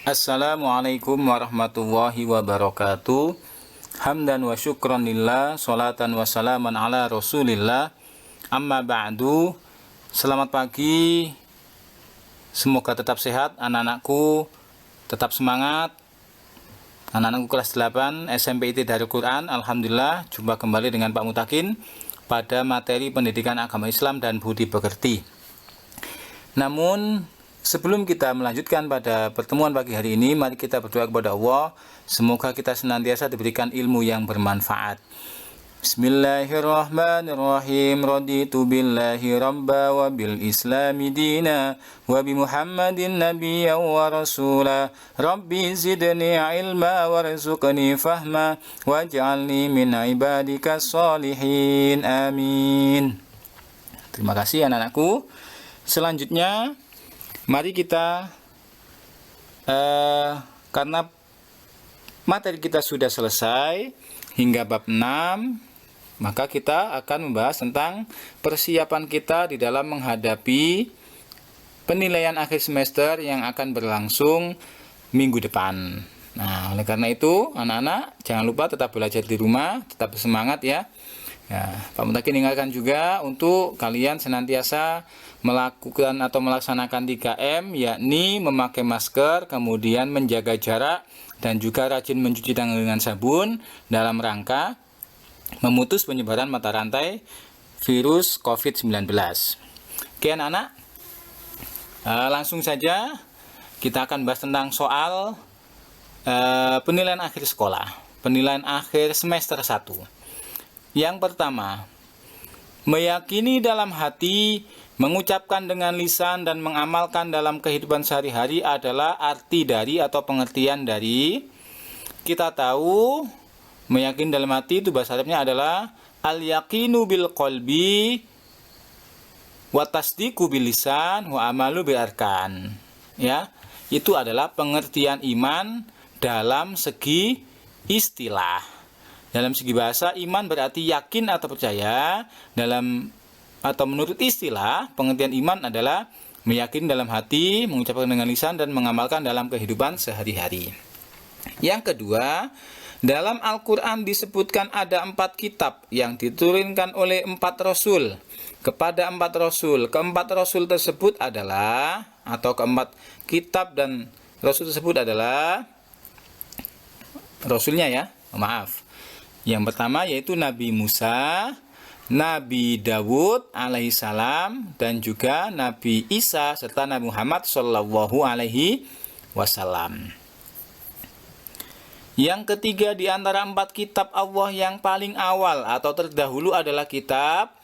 Assalamualaikum warahmatullahi wabarakatuh. Hamdan wa syukran lillah, salatan wa salaman ala rasulillah. Amma ba'du. Selamat pagi. Semoga tetap sehat anak-anakku, tetap semangat. Anak-anakku kelas 8 SMP IT Darul Quran. Alhamdulillah jumpa kembali dengan Pak Mutakin pada materi pendidikan agama Islam dan budi pekerti. Namun sebelum kita melanjutkan pada pertemuan pagi hari ini, mari kita berdoa kepada Allah. Semoga kita senantiasa diberikan ilmu yang bermanfaat. Bismillahirrahmanirrahim. Raditu billahi rabba wa bil islami dina wa bi Muhammadin nabiyya wa rasula. Rabbi zidni ilma warzuqni fahma waj'alni min ibadika sholihin. Amin. Terima kasih anak-anakku. Selanjutnya mari kita, karena materi kita sudah selesai hingga bab 6, maka kita akan membahas tentang persiapan kita di dalam menghadapi penilaian akhir semester yang akan berlangsung minggu depan. Nah, oleh karena itu, anak-anak jangan lupa tetap belajar di rumah, tetap bersemangat ya. Ya, Pak Mutakin ingatkan juga untuk kalian senantiasa melakukan atau melaksanakan 3M, yakni memakai masker, kemudian menjaga jarak, dan juga rajin mencuci tangan dengan sabun dalam rangka memutus penyebaran mata rantai virus COVID-19. Oke anak-anak, langsung saja kita akan bahas tentang soal penilaian akhir sekolah, penilaian akhir semester 1. Yang pertama, meyakini dalam hati, mengucapkan dengan lisan, dan mengamalkan dalam kehidupan sehari-hari adalah arti dari atau pengertian dari. Kita tahu meyakini dalam hati itu bahasa Arabnya adalah al-yaqinu bil qalbi wa tasdiqu bil lisan wa amalu bil arkan. Ya, itu adalah pengertian iman dalam segi istilah. Dalam segi bahasa, iman berarti yakin atau percaya. Menurut istilah, pengertian iman adalah meyakini dalam hati, mengucapkan dengan lisan, dan mengamalkan dalam kehidupan sehari-hari. Yang kedua, dalam Al-Quran disebutkan ada 4 kitab yang diturunkan oleh 4 rasul kepada 4 rasul. Keempat rasul tersebut adalah, atau keempat kitab dan rasul tersebut adalah rasulnya ya, maaf. Yang pertama yaitu Nabi Musa, Nabi Dawud alaihissalam, dan juga Nabi Isa serta Nabi Muhammad sallallahu alaihi wasallam. Yang ketiga di antara 4 kitab Allah yang paling awal atau terdahulu adalah kitab.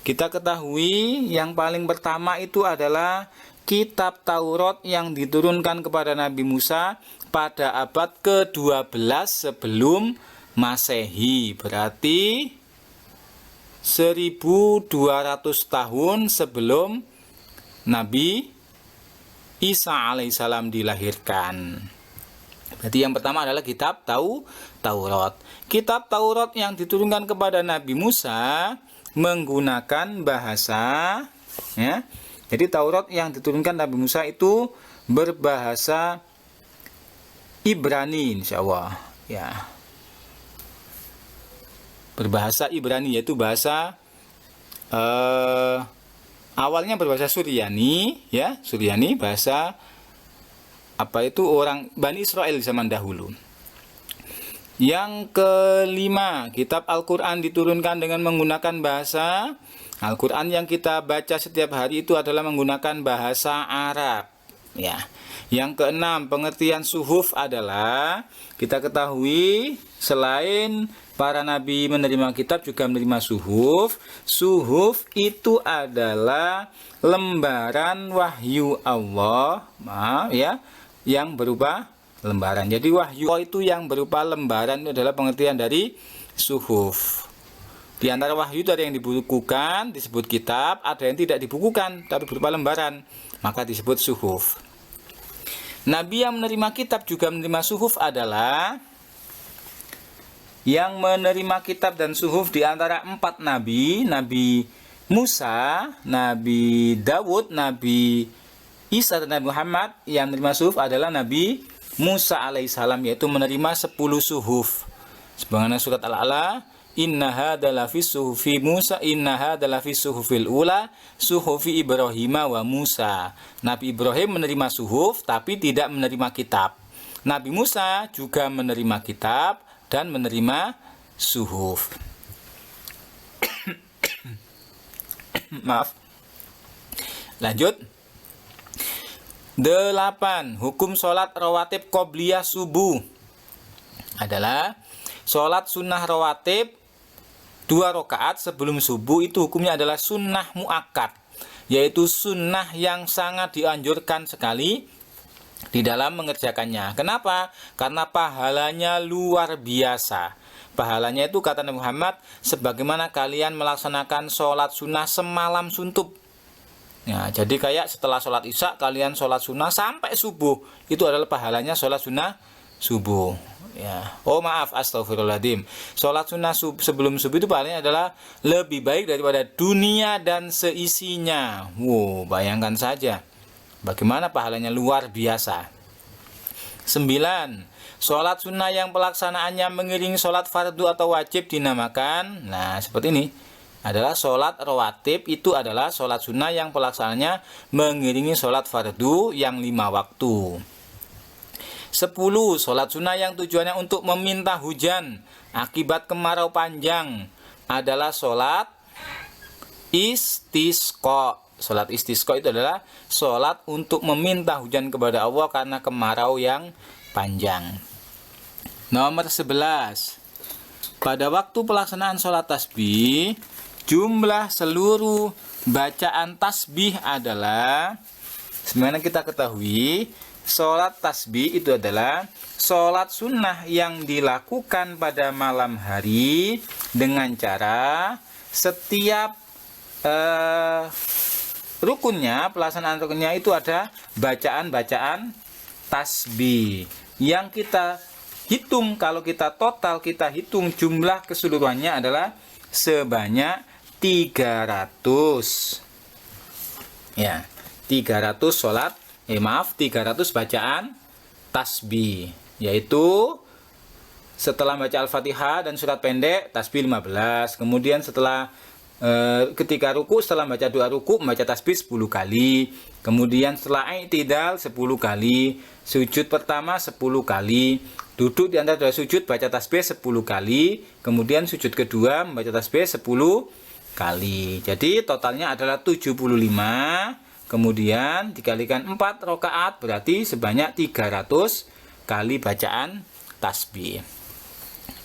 Kita ketahui yang paling pertama itu adalah kitab Taurat yang diturunkan kepada Nabi Musa pada abad ke-12 sebelum Masehi, berarti 1200 tahun sebelum Nabi Isa alaihissalam dilahirkan. Berarti yang pertama adalah kitab Taurat. Kitab Taurat yang diturunkan kepada Nabi Musa menggunakan bahasa ya. Jadi Taurat yang diturunkan Nabi Musa itu berbahasa Ibrani insyaallah ya. Berbahasa Ibrani, yaitu bahasa awalnya berbahasa Suryani ya, Suryani, bahasa orang Bani Israel zaman dahulu. Yang kelima, kitab Al-Quran diturunkan dengan menggunakan bahasa Al-Quran yang kita baca setiap hari itu adalah menggunakan bahasa Arab ya. Yang keenam, pengertian suhuf adalah, kita ketahui selain para nabi menerima kitab juga menerima suhuf. Suhuf itu adalah lembaran wahyu Allah ya, yang berupa lembaran. Jadi wahyu Allah itu yang berupa lembaran, itu adalah pengertian dari suhuf. Di antara wahyu itu ada yang dibukukan, disebut kitab, ada yang tidak dibukukan tapi berupa lembaran, maka disebut suhuf. Nabi yang menerima kitab juga menerima suhuf adalah yang menerima kitab dan suhuf di antara 4 nabi, Nabi Musa, Nabi Dawud, Nabi Isa dan Nabi Muhammad yang menerima suhuf adalah Nabi Musa alaihissalam, yaitu menerima 10 suhuf. Sebagaimana surat Al-A'la, inna hadzal fi suhufi Musa, inna hadzal fi suhufil ula, suhufi Ibrahim wa Musa. Nabi Ibrahim menerima suhuf tapi tidak menerima kitab. Nabi Musa juga menerima kitab dan menerima suhuf. Maaf. Lanjut. 8. Hukum sholat rawatib qobliyah subuh adalah sholat sunnah rawatib 2 rakaat sebelum subuh itu hukumnya adalah sunnah muakkad, yaitu sunnah yang sangat dianjurkan sekali di dalam mengerjakannya. Kenapa? Karena pahalanya luar biasa. Pahalanya itu kata Nabi Muhammad, sebagaimana kalian melaksanakan sholat sunnah semalam suntuk. Ya, jadi kayak setelah sholat isya kalian sholat sunnah sampai subuh, itu adalah pahalanya sholat sunnah subuh. Ya. Oh maaf, astagfirullahaladzim. Sholat sunnah sebelum subuh itu pahalanya adalah lebih baik daripada dunia dan seisinya. Wow, bayangkan saja bagaimana pahalanya luar biasa. 9. Sholat sunnah yang pelaksanaannya mengiringi sholat fardu atau wajib dinamakan, nah seperti ini, adalah sholat rawatib. Itu adalah sholat sunnah yang pelaksanaannya mengiringi sholat fardu yang 5 waktu. 10. Sholat sunnah yang tujuannya untuk meminta hujan akibat kemarau panjang adalah sholat istisqa. Sholat istisqa itu adalah sholat untuk meminta hujan kepada Allah karena kemarau yang panjang. Nomor 11. Pada waktu pelaksanaan sholat tasbih, jumlah seluruh bacaan tasbih adalah, sebagaimana kita ketahui, sholat tasbih itu adalah sholat sunnah yang dilakukan pada malam hari dengan cara setiap rukunnya, pelaksanaan rukunnya itu ada bacaan-bacaan tasbih yang kita hitung. Kalau kita total, kita hitung jumlah keseluruhannya adalah sebanyak 300. Ya, 300 sholat 300 bacaan tasbih, yaitu setelah baca Al-Fatihah dan surat pendek tasbih 15, kemudian setelah ketika ruku, setelah baca doa ruku membaca tasbih 10 kali, kemudian setelah i'tidal 10 kali, sujud pertama 10 kali, duduk di antara dua sujud baca tasbih 10 kali, kemudian sujud kedua membaca tasbih 10 kali. Jadi totalnya adalah 75. Kemudian dikalikan 4 rakaat berarti sebanyak 300 kali bacaan tasbih.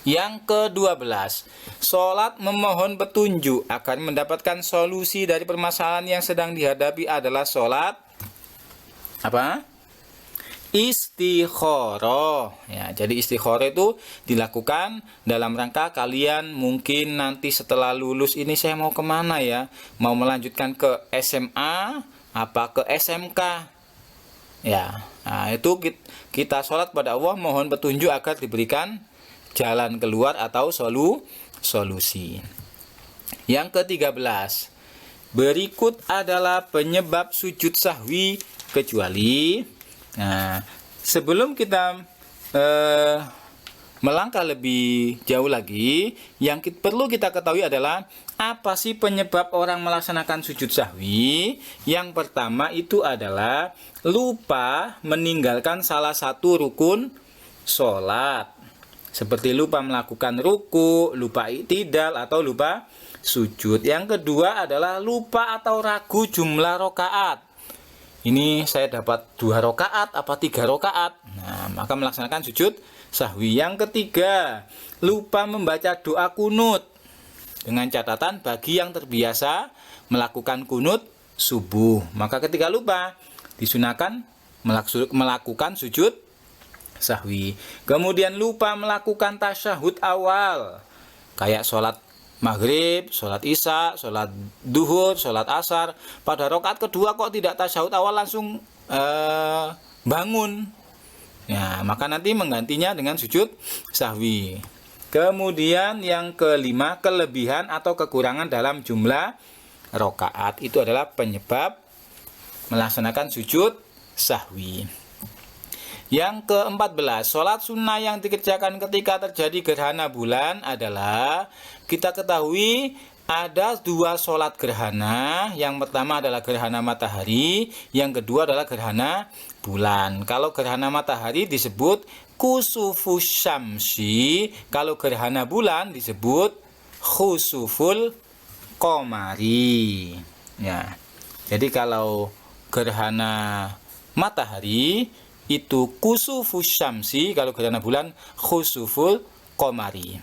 Yang ke-12, sholat memohon petunjuk agar mendapatkan solusi dari permasalahan yang sedang dihadapi adalah sholat apa? Istikharah. Ya, jadi istikharah itu dilakukan dalam rangka kalian mungkin nanti setelah lulus ini saya mau kemana ya? Mau melanjutkan ke SMA apa ke SMK? Ya, nah, itu kita sholat pada Allah mohon petunjuk agar diberikan jalan keluar atau solusi. Yang ke-13, berikut adalah penyebab sujud sahwi kecuali. Nah, sebelum kita melangkah lebih jauh lagi, yang perlu kita ketahui adalah apa sih penyebab orang melaksanakan sujud sahwi? Yang pertama itu adalah lupa meninggalkan salah satu rukun sholat. Seperti lupa melakukan ruku, lupa i'tidal, atau lupa sujud. Yang kedua adalah lupa atau ragu jumlah rakaat. Ini saya dapat 2 rakaat apa 3 rakaat. Nah, maka melaksanakan sujud sahwi. Yang ketiga, lupa membaca doa kunut. Dengan catatan bagi yang terbiasa melakukan kunut subuh, maka ketika lupa disunahkan melakukan sujud sahwi. Kemudian lupa melakukan tasyahud awal, kayak sholat maghrib, sholat isya, sholat duhur, sholat asar. Pada rakaat kedua kok tidak tasyahud awal, langsung bangun. Ya, maka nanti menggantinya dengan sujud sahwi. Kemudian yang kelima, kelebihan atau kekurangan dalam jumlah rakaat. Itu adalah penyebab melaksanakan sujud sahwi. Yang ke-14, sholat sunnah yang dikerjakan ketika terjadi gerhana bulan adalah, kita ketahui ada dua sholat gerhana. Yang pertama adalah gerhana matahari, yang kedua adalah gerhana bulan. Kalau gerhana matahari disebut kusufus syamsi, kalau gerhana bulan disebut khusuful qamari. Ya. Jadi kalau gerhana matahari itu kusufus syamsi, kalau gerhana bulan khusuful qamari.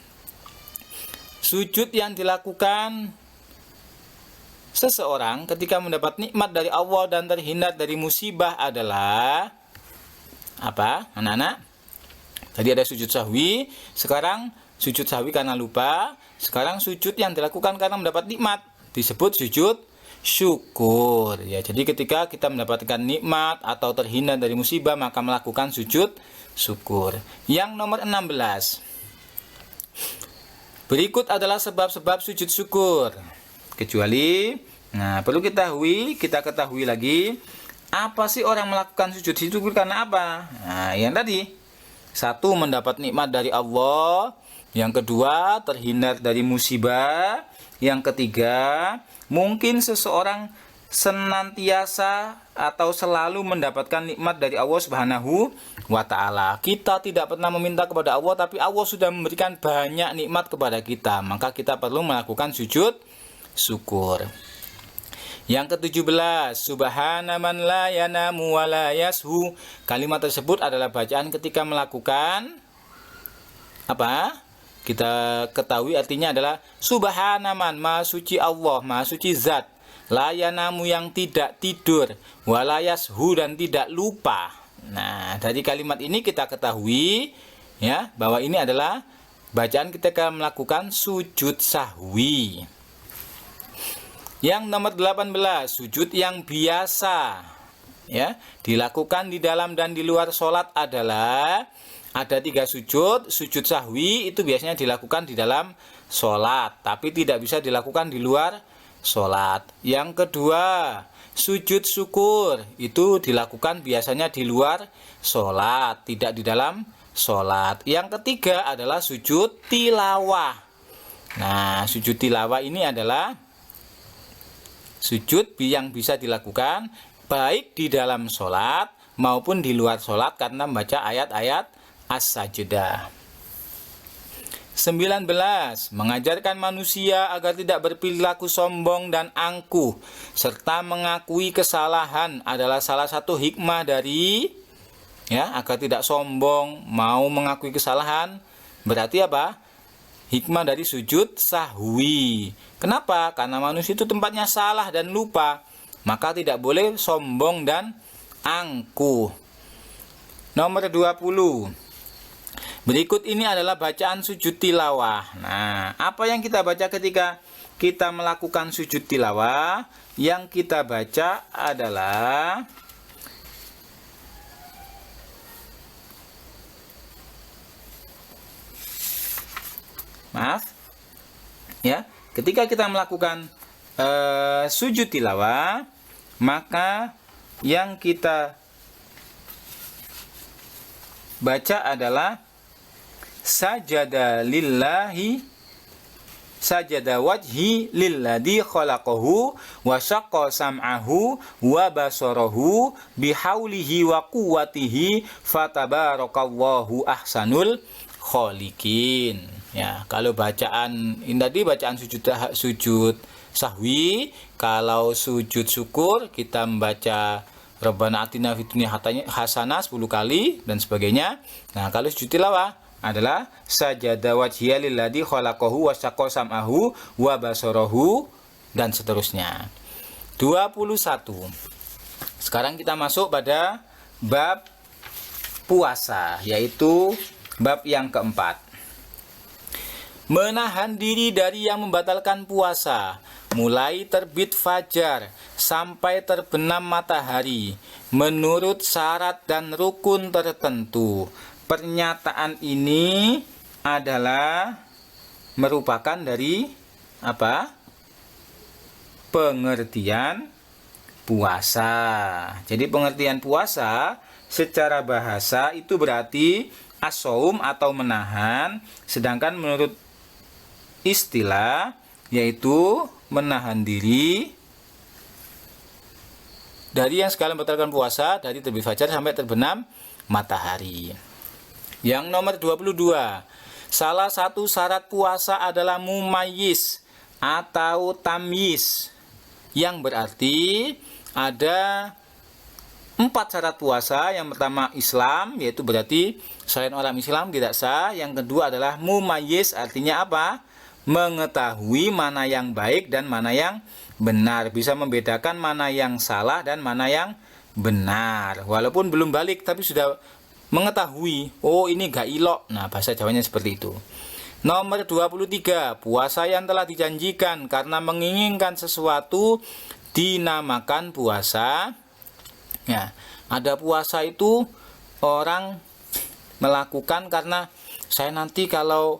Sujud yang dilakukan seseorang ketika mendapat nikmat dari Allah dan terhindar dari musibah adalah apa, anak-anak? Tadi ada sujud sahwi, sekarang sujud sahwi karena lupa, sekarang sujud yang dilakukan karena mendapat nikmat disebut sujud syukur. Ya, jadi ketika kita mendapatkan nikmat atau terhindar dari musibah, maka melakukan sujud syukur. Yang nomor 16. Berikut adalah sebab-sebab sujud syukur. Kecuali, perlu kita ketahui lagi, apa sih orang melakukan sujud syukur karena apa? Nah, yang tadi, satu, mendapat nikmat dari Allah. Yang kedua, terhindar dari musibah. Yang ketiga, mungkin seseorang senantiasa atau selalu mendapatkan nikmat dari Allah Subhanahu wa ta'ala. Kita tidak pernah meminta kepada Allah, tapi Allah sudah memberikan banyak nikmat kepada kita. Maka kita perlu melakukan sujud syukur. Yang ke-17, subhana man la yanamu wa la yashu. Kalimat tersebut adalah bacaan ketika melakukan apa? Kita ketahui artinya adalah subhana man, maha suci Allah, maha suci zat, la yanamu yang tidak tidur, wa la yashu dan tidak lupa. Nah, dari kalimat ini kita ketahui ya bahwa ini adalah bacaan ketika melakukan sujud sahwi. Yang nomor 18, sujud yang biasa ya dilakukan di dalam dan di luar sholat adalah, ada 3 sujud. Sujud sahwi itu biasanya dilakukan di dalam sholat, tapi tidak bisa dilakukan di luar sholat. Yang kedua, sujud syukur itu dilakukan biasanya di luar sholat, tidak di dalam sholat. Yang ketiga adalah sujud tilawah. Nah, sujud tilawah ini adalah sujud yang bisa dilakukan baik di dalam sholat maupun di luar sholat karena membaca ayat-ayat As-Sajdah. 19. Mengajarkan manusia agar tidak berperilaku sombong dan angkuh serta mengakui kesalahan adalah salah satu hikmah dari agar tidak sombong, mau mengakui kesalahan. Berarti apa? Hikmah dari sujud sahwi. Kenapa? Karena manusia itu tempatnya salah dan lupa, maka tidak boleh sombong dan angkuh. Nomor 20. Berikut ini adalah bacaan sujud tilawah. Nah, apa yang kita baca ketika kita melakukan sujud tilawah? Yang kita baca adalah ketika kita melakukan sujud tilawah, maka yang kita baca adalah sajada lillahi, sajada wajhi lilladzi khalaqahu wa syaqqa sam'ahu wa basarahu bihaulihi wa quwwatihi fatabarakallahu ahsanul khaliqin. Ya, kalau bacaan ini tadi bacaan sujud sahwi, kalau sujud syukur kita membaca Rabbana atina fid dunya hasanah 10 kali dan sebagainya. Nah, kalau sujud tilawah adalah sajada wajhiya lilladzi khalaqahu wa syaqqa sam'ahu wa basarahu dan seterusnya. 21. Sekarang kita masuk pada bab puasa, yaitu bab yang keempat. Menahan diri dari yang membatalkan puasa, mulai terbit fajar sampai terbenam matahari, menurut syarat dan rukun tertentu. Pernyataan ini adalah merupakan dari apa? Pengertian puasa. Jadi pengertian puasa secara bahasa itu berarti as-shaum atau menahan, sedangkan menurut istilah yaitu menahan diri dari yang segala membatalkan puasa dari terbit fajar sampai terbenam matahari. Yang nomor 22, salah satu syarat puasa adalah mumayyiz atau tamyiz, yang berarti ada 4 syarat puasa. Yang pertama Islam, yaitu berarti selain orang Islam tidak sah. Yang kedua adalah mumayyiz, artinya apa? Mengetahui mana yang baik dan mana yang benar, bisa membedakan mana yang salah dan mana yang benar. Walaupun belum balik tapi sudah mengetahui, oh ini gak ilok. Nah, bahasa Jawanya seperti itu. Nomor 23, puasa yang telah dijanjikan karena menginginkan sesuatu dinamakan puasa. Ya, ada puasa itu orang melakukan karena saya nanti kalau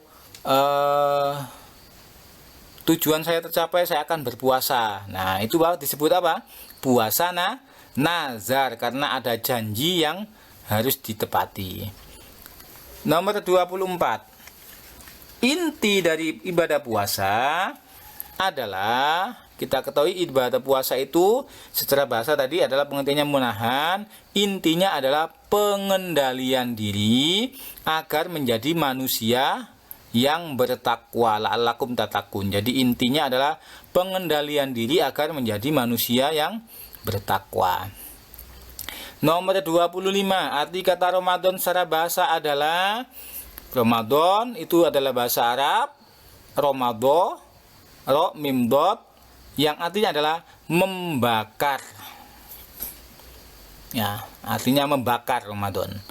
tujuan saya tercapai saya akan berpuasa. Nah, itu disebut apa? Puasa nazar, karena ada janji yang harus ditepati. Nomor 24, inti dari ibadah puasa adalah, kita ketahui ibadah puasa itu secara bahasa tadi adalah pengertiannya menahan. Intinya adalah pengendalian diri agar menjadi manusia yang bertakwa, la'allakum tattaqun. Jadi intinya adalah pengendalian diri agar menjadi manusia yang bertakwa. Nomor 25, arti kata Ramadan secara bahasa adalah, Ramadan itu adalah bahasa Arab, Romado, ro, mim, dot, yang artinya adalah membakar. Ya, artinya membakar Ramadan.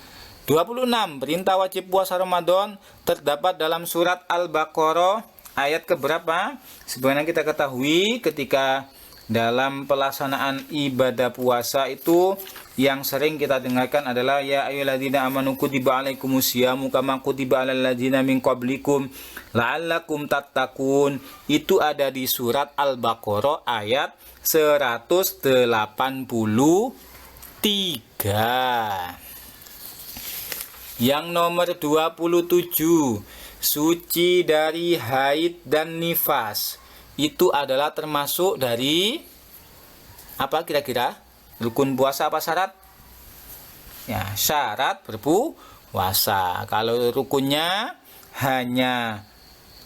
26, perintah wajib puasa Ramadan terdapat dalam surat Al-Baqarah ayat keberapa? Sebenarnya kita ketahui ketika dalam pelaksanaan ibadah puasa itu yang sering kita dengarkan adalah ya ayyuhalladzina amanu kutiba alaikumusyamu kama kutiba alal ladzina min qablikum la'allakum tattaqun. Itu ada di surat Al-Baqarah ayat 183. Yang nomor 27, suci dari haid dan nifas. Itu adalah termasuk dari apa kira-kira? Rukun puasa apa syarat? Ya, syarat berpuasa. Kalau rukunnya hanya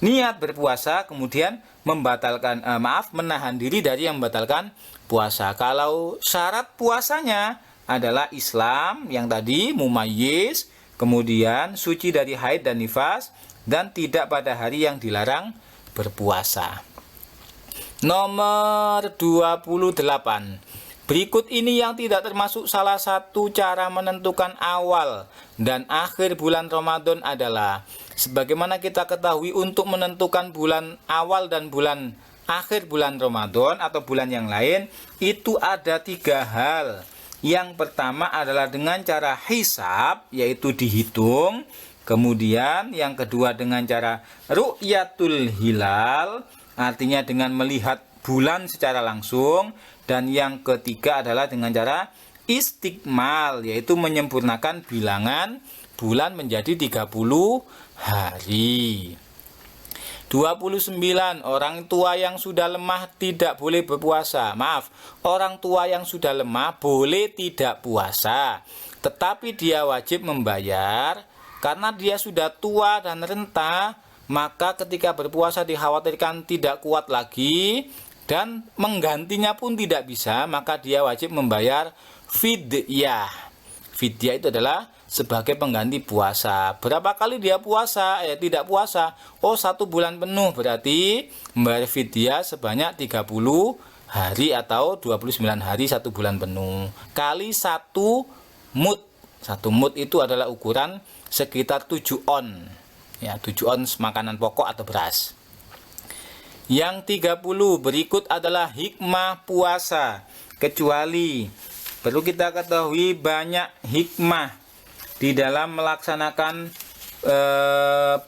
niat berpuasa kemudian menahan diri dari yang membatalkan puasa. Kalau syarat puasanya adalah Islam yang tadi mumayyiz, kemudian suci dari haid dan nifas, dan tidak pada hari yang dilarang berpuasa. Nomor 28. Berikut ini yang tidak termasuk salah satu cara menentukan awal dan akhir bulan Ramadan adalah, sebagaimana kita ketahui untuk menentukan bulan awal dan bulan akhir bulan Ramadan atau bulan yang lain, itu ada 3 hal. Yang pertama adalah dengan cara hisab, yaitu dihitung. Kemudian yang kedua dengan cara ru'yatul hilal, artinya dengan melihat bulan secara langsung. Dan yang ketiga adalah dengan cara istikmal, yaitu menyempurnakan bilangan bulan menjadi 30 hari. 29. Orang tua yang sudah lemah tidak boleh berpuasa. Maaf, orang tua yang sudah lemah boleh tidak puasa, tetapi dia wajib membayar karena dia sudah tua dan renta. Maka ketika berpuasa dikhawatirkan tidak kuat lagi dan menggantinya pun tidak bisa, maka dia wajib membayar fidyah. Fidyah itu adalah sebagai pengganti puasa. Berapa kali dia puasa? Tidak puasa. Oh, 1 bulan penuh, berarti membayar fidyah sebanyak 30 hari atau 29 hari 1 bulan penuh. Kali 1 mud. 1 mud itu adalah ukuran sekitar 7 on. Ya, 7 ons makanan pokok atau beras. Yang 30 berikut adalah hikmah puasa. Kecuali perlu kita ketahui banyak hikmah di dalam melaksanakan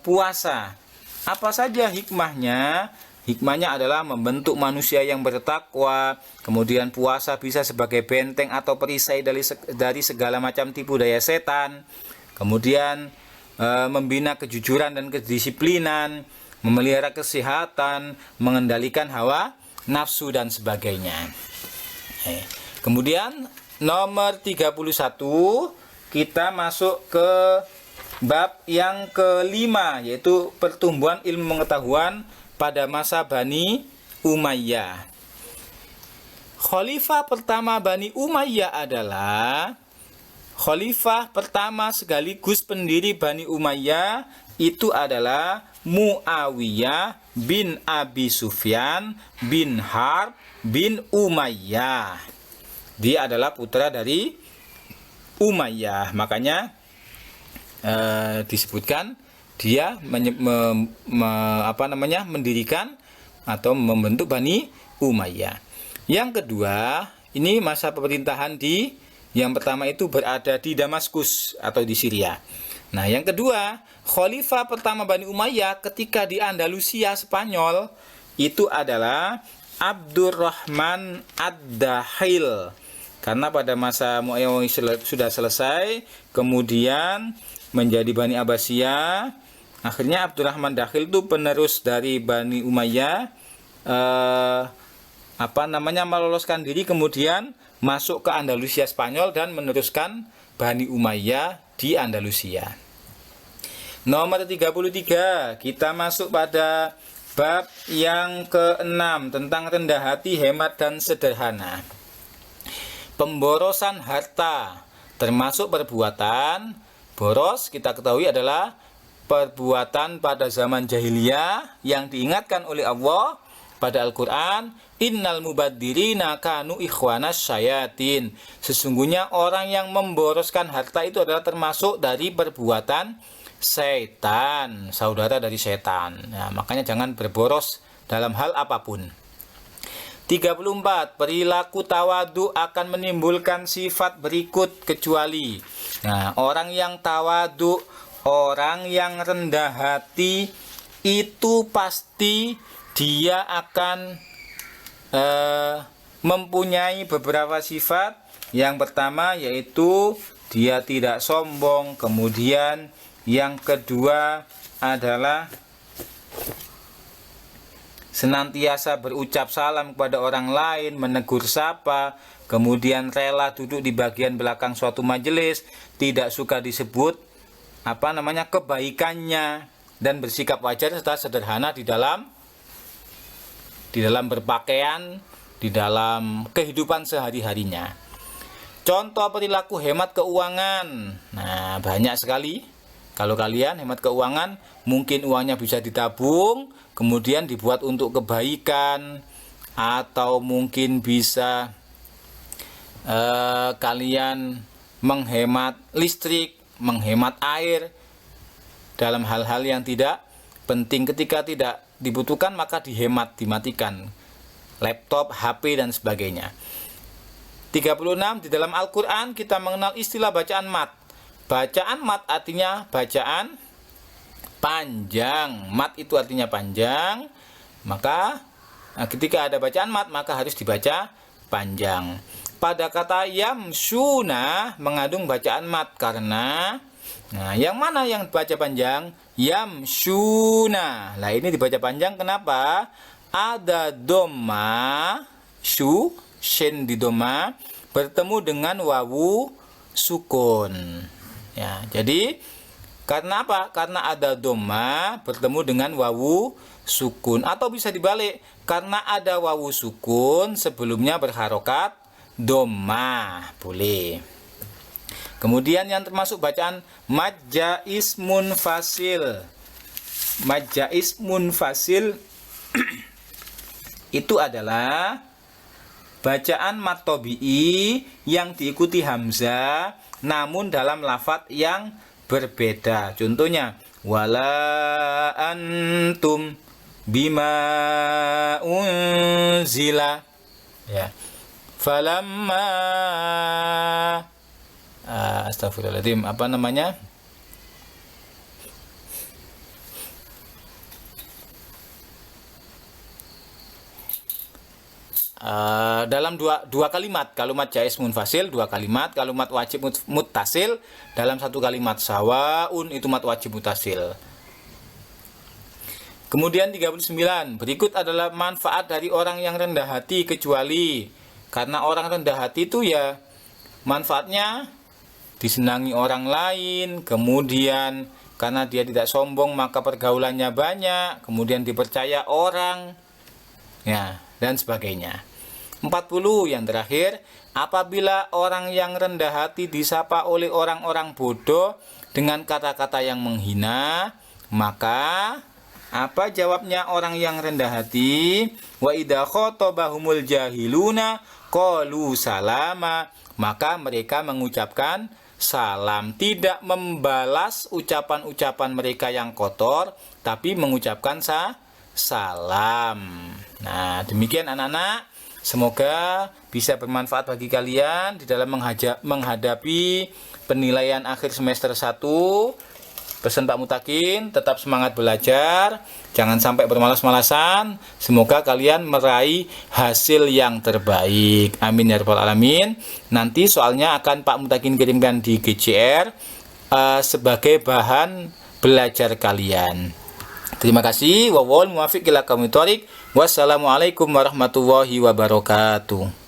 puasa. Apa saja hikmahnya? hikmahnya adalah membentuk manusia yang bertakwa. Kemudian puasa bisa sebagai benteng atau perisai dari segala macam tipu daya setan. Kemudian membina kejujuran dan kedisiplinan, memelihara kesehatan, mengendalikan hawa nafsu dan sebagainya. Kemudian nomor 31, kita masuk ke bab yang kelima, yaitu pertumbuhan ilmu pengetahuan pada masa Bani Umayyah. Khalifah pertama Bani Umayyah adalah khalifah pertama sekaligus pendiri Bani Umayyah itu adalah Muawiyah bin Abi Sufyan bin Harb bin Umayyah. Dia adalah putra dari Umayyah. Makanya disebutkan dia mendirikan atau membentuk Bani Umayyah. Yang kedua, ini masa pemerintahan yang pertama itu berada di Damaskus atau di Syria. Nah, yang kedua, khalifah pertama Bani Umayyah ketika di Andalusia Spanyol itu adalah Abdurrahman Ad-Dakhil. Karena pada masa Muayyah sudah selesai, kemudian menjadi Bani Abbasiyah. Akhirnya Abdurrahman Dakhil itu penerus dari Bani Umayyah, meloloskan diri, kemudian masuk ke Andalusia Spanyol dan meneruskan Bani Umayyah di Andalusia. Nomor 33, kita masuk pada bab yang ke-6 tentang rendah hati, hemat dan sederhana. Pemborosan harta termasuk perbuatan boros, kita ketahui adalah perbuatan pada zaman jahiliyah yang diingatkan oleh Allah pada Al-Quran, innal mubadzirina kanu ikhwanas syayatin. Sesungguhnya orang yang memboroskan harta itu adalah termasuk dari perbuatan setan, saudara dari setan. Nah, makanya jangan berboros dalam hal apapun. 34. Perilaku tawadu akan menimbulkan sifat berikut kecuali. Nah, orang yang tawadu, orang yang rendah hati, itu pasti dia akan mempunyai beberapa sifat. Yang pertama yaitu dia tidak sombong. Kemudian yang kedua adalah senantiasa berucap salam kepada orang lain, menegur sapa, kemudian rela duduk di bagian belakang suatu majelis, tidak suka disebut kebaikannya, dan bersikap wajar serta sederhana di dalam berpakaian, di dalam kehidupan sehari-harinya. Contoh perilaku hemat keuangan. Nah, banyak sekali. Kalau kalian hemat keuangan, mungkin uangnya bisa ditabung, kemudian dibuat untuk kebaikan, atau mungkin bisa kalian menghemat listrik, menghemat air dalam hal-hal yang tidak penting. Ketika tidak dibutuhkan maka dihemat, dimatikan laptop, HP dan sebagainya. 36. Di dalam Al-Quran kita mengenal istilah bacaan mat. Bacaan mat artinya bacaan panjang. Mat itu artinya panjang. Maka ketika ada bacaan mat maka harus dibaca panjang. Pada kata yamsuna mengandung bacaan mat karena yang mana yang baca panjang? Yamsuna. Nah, ini dibaca panjang kenapa? Ada doma, shin di doma bertemu dengan wawu sukun. Ya, jadi karena apa? Karena ada doma bertemu dengan wawu sukun, atau bisa dibalik, karena ada wawu sukun sebelumnya berharokat doma, boleh. Kemudian yang termasuk bacaan majjais munfasil. Majjais munfasil itu adalah bacaan mat tabi'i yang diikuti hamzah namun dalam lafadz yang berbeda. Contohnya wala antum bima unzila, ya, falamma astagfirullahaladzim, dalam dua kalimat, kalimat jaiz munfasil dua kalimat, kalimat wajib muttasil dalam satu kalimat. Sawaun itu mat wajib muttasil. Kemudian 39, berikut adalah manfaat dari orang yang rendah hati, kecuali karena orang rendah hati itu ya manfaatnya disenangi orang lain, kemudian karena dia tidak sombong maka pergaulannya banyak, kemudian dipercaya orang, ya, dan sebagainya. 40 yang terakhir, apabila orang yang rendah hati disapa oleh orang-orang bodoh dengan kata-kata yang menghina, maka apa jawabnya orang yang rendah hati? Wa idza khotabahumul jahiluna qalu salama, maka mereka mengucapkan salam, tidak membalas ucapan-ucapan mereka yang kotor, tapi mengucapkan salam. Nah, demikian anak-anak, semoga bisa bermanfaat bagi kalian di dalam menghadapi penilaian akhir semester 1. Pesan Pak Mutakin, tetap semangat belajar, jangan sampai bermalas-malasan. Semoga kalian meraih hasil yang terbaik. Amin ya rabbal alamin. Nanti soalnya akan Pak Mutakin kirimkan di GCR sebagai bahan belajar kalian. Terima kasih. Wawal muwafiq ila aqwamit thoriq. Wassalamualaikum warahmatullahi wabarakatuh.